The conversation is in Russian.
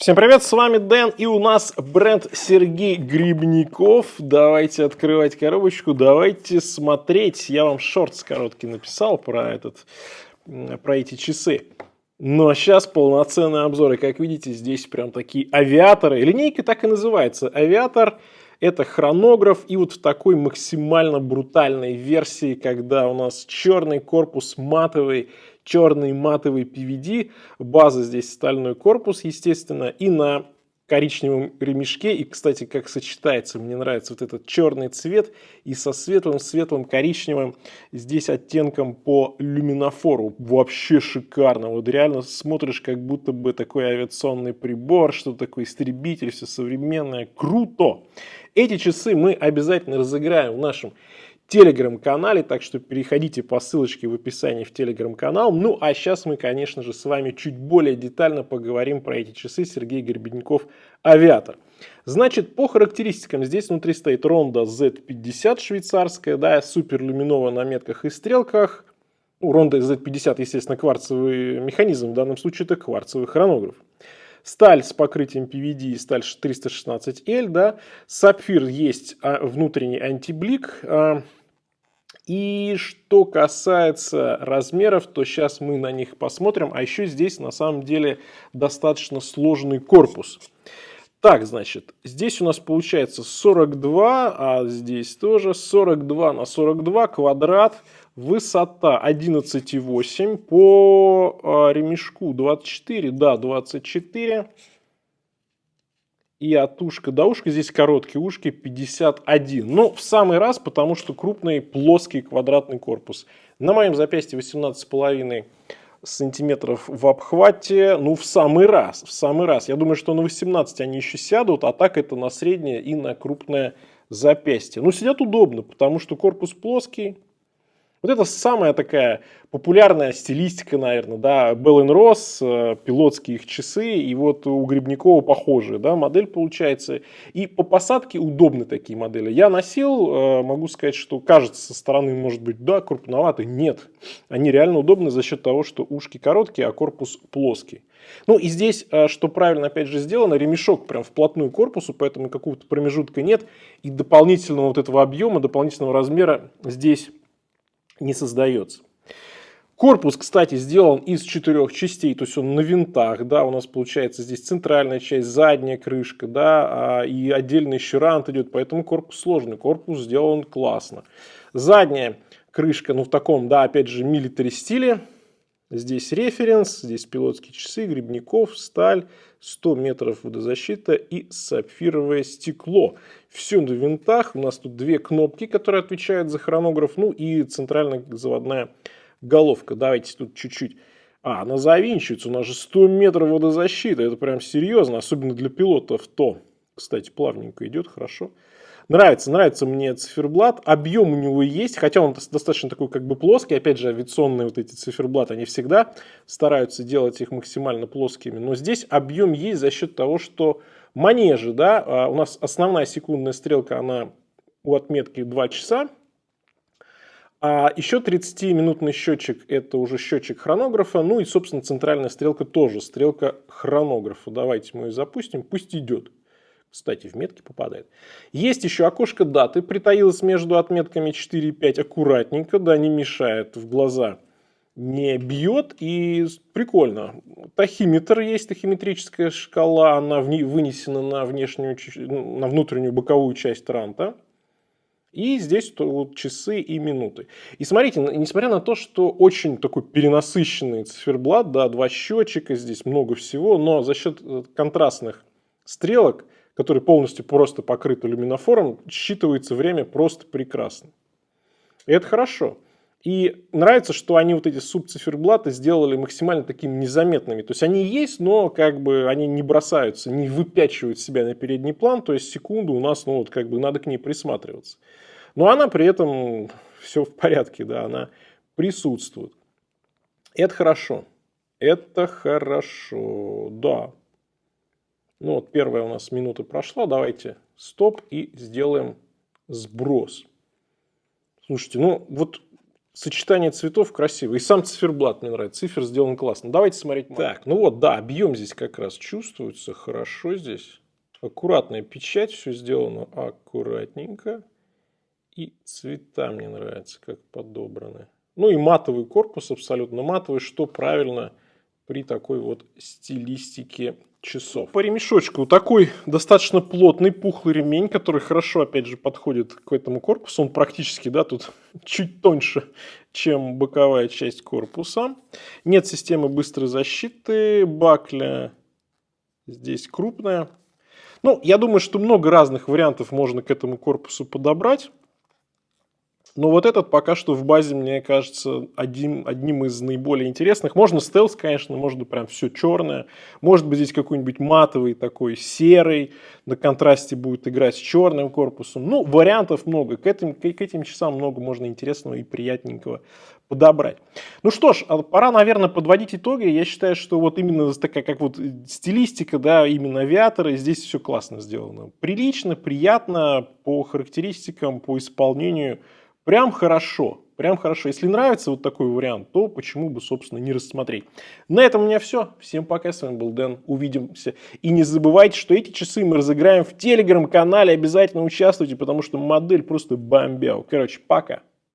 Всем привет, с вами Дэн, и у нас бренд Сергей Грибников. Давайте открывать коробочку, давайте смотреть. Я вам шортс короткий написал про эти часы. Но сейчас полноценный обзор, и как видите, здесь прям такие авиаторы. Линейка так и называется. Авиатор — это хронограф, и вот в такой максимально брутальной версии, когда у нас черный корпус матовый, черный матовый PVD, база здесь стальной корпус, естественно, и на коричневом ремешке. И, кстати, как сочетается, мне нравится вот этот черный цвет и со светлым коричневым здесь оттенком по люминофору. Вообще шикарно. Вот реально смотришь, как будто бы такой авиационный прибор, что такое истребитель, все современное. Круто! Эти часы мы обязательно разыграем в нашем телеграм-канале, так что переходите по ссылочке в описании в телеграм-канал. Ну а сейчас мы, конечно же, с вами чуть более детально поговорим про эти часы. Сергей Гребенников, Авиатор. Значит, по характеристикам здесь внутри стоит Ronda Z50 швейцарская, да, суперлюминовая на метках и стрелках. Ronda Z50, естественно, кварцевый механизм, в данном случае это кварцевый хронограф. Сталь с покрытием PVD, сталь 316L, да. Сапфир есть внутренний антиблик. И что касается размеров, то сейчас мы на них посмотрим. А еще здесь на самом деле достаточно сложный корпус. Так, значит, здесь у нас получается 42, а здесь тоже 42 на 42 квадрат. Высота 11,8, по ремешку 24, да, 24. И от ушка до ушка здесь короткие ушки 51. Ну, в самый раз, потому что крупный плоский квадратный корпус. На моем запястье 18,5 сантиметров в обхвате. Ну, в самый раз, в самый раз. Я думаю, что на 18 они еще сядут, а так это на среднее и на крупное запястье. Ну, сидят удобно, потому что корпус плоский. Вот это самая такая популярная стилистика, наверное, да, Bell Ross, пилотские их часы, и вот у Гребникова похожая, да, модель получается. И по посадке удобны такие модели. Я носил, могу сказать, что кажется со стороны, может быть, да, крупноватый. Нет, они реально удобны за счет того, что ушки короткие, а корпус плоский. Ну и здесь, что правильно опять же сделано, ремешок прям вплотную к корпусу, поэтому какого-то промежутка нет. И дополнительного вот этого объема, дополнительного размера здесь не создается. Корпус, кстати, сделан из 4 частей, то есть он на винтах, да, у нас получается здесь центральная часть, задняя крышка, да, и отдельный еще рант идет, поэтому корпус сложный, корпус сделан классно. Задняя крышка, ну в таком, да, опять же, милитари стиле, здесь референс, здесь пилотские часы, Гребников, сталь, 100 метров водозащита и сапфировое стекло. Все на винтах. У нас тут две кнопки, которые отвечают за хронограф. Ну и центральная заводная головка. Давайте тут чуть-чуть. Она завинчивается. У нас же 100 метров водозащиты. Это прям серьезно. Особенно для пилотов. То, кстати, плавненько идет. Хорошо. Нравится мне циферблат. Объем у него есть, хотя он достаточно такой как бы плоский. Опять же, авиационные вот эти циферблаты, они всегда стараются делать их максимально плоскими. Но здесь объем есть за счет того, что манежи, да, у нас основная секундная стрелка, она у отметки 2 часа. А еще 30-минутный счетчик, это уже счетчик хронографа. Ну и, собственно, центральная стрелка тоже стрелка хронографа. Давайте мы ее запустим, пусть идет. Кстати, в метки попадает. Есть еще окошко даты, притаилось между отметками 4 и 5, аккуратненько, да, не мешает в глаза, не бьет, и прикольно. Тахиметр есть, тахиметрическая шкала, она вынесена на внутреннюю боковую часть ранта. И здесь вот часы и минуты. И смотрите, несмотря на то, что очень такой перенасыщенный циферблат, да, 2 счетчика, здесь много всего, но за счет контрастных стрелок, который полностью просто покрыт люминофором, считывается время просто прекрасно. И это хорошо. И нравится, что они вот эти субциферблаты сделали максимально такими незаметными. То есть они есть, но как бы они не бросаются, не выпячивают себя на передний план. То есть секунду у нас, ну вот как бы надо к ней присматриваться. Но она при этом все в порядке, да, она присутствует. Это хорошо. Это хорошо, да. Ну вот первая у нас минута прошла, давайте стоп и сделаем сброс. Слушайте, ну вот Сочетание цветов красивое. И сам циферблат мне нравится. Цифер сделан классно. Давайте смотреть. Так, ну вот, да, объем здесь как раз чувствуется. Хорошо здесь. Аккуратная печать. Все сделано аккуратненько. И цвета мне нравятся, как подобраны. Ну и матовый корпус, абсолютно матовый, что правильно при такой вот стилистике часов. По ремешочку такой достаточно плотный, пухлый ремень, который хорошо, опять же, подходит к этому корпусу. Он практически, да, тут чуть тоньше, чем боковая часть корпуса. Нет системы быстрой защиты, бакля здесь крупная. Ну, я думаю, что много разных вариантов можно к этому корпусу подобрать. Но вот этот пока что в базе, мне кажется, одним из наиболее интересных. Можно стелс, конечно, можно прям все черное. Может быть, здесь какой-нибудь матовый такой, серый. На контрасте будет играть с черным корпусом. Ну, вариантов много. К этим часам много можно интересного и приятненького подобрать. Ну что ж, пора, наверное, подводить итоги. Я считаю, что вот именно такая, как вот стилистика, да, именно авиаторы, здесь все классно сделано. Прилично, приятно по характеристикам, по исполнению. Прям хорошо, прям хорошо. Если нравится вот такой вариант, то почему бы, собственно, не рассмотреть. На этом у меня все. Всем пока, с вами был Дэн. Увидимся. И не забывайте, что эти часы мы разыграем в телеграм-канале. Обязательно участвуйте, потому что модель просто бомбяу. Короче, пока.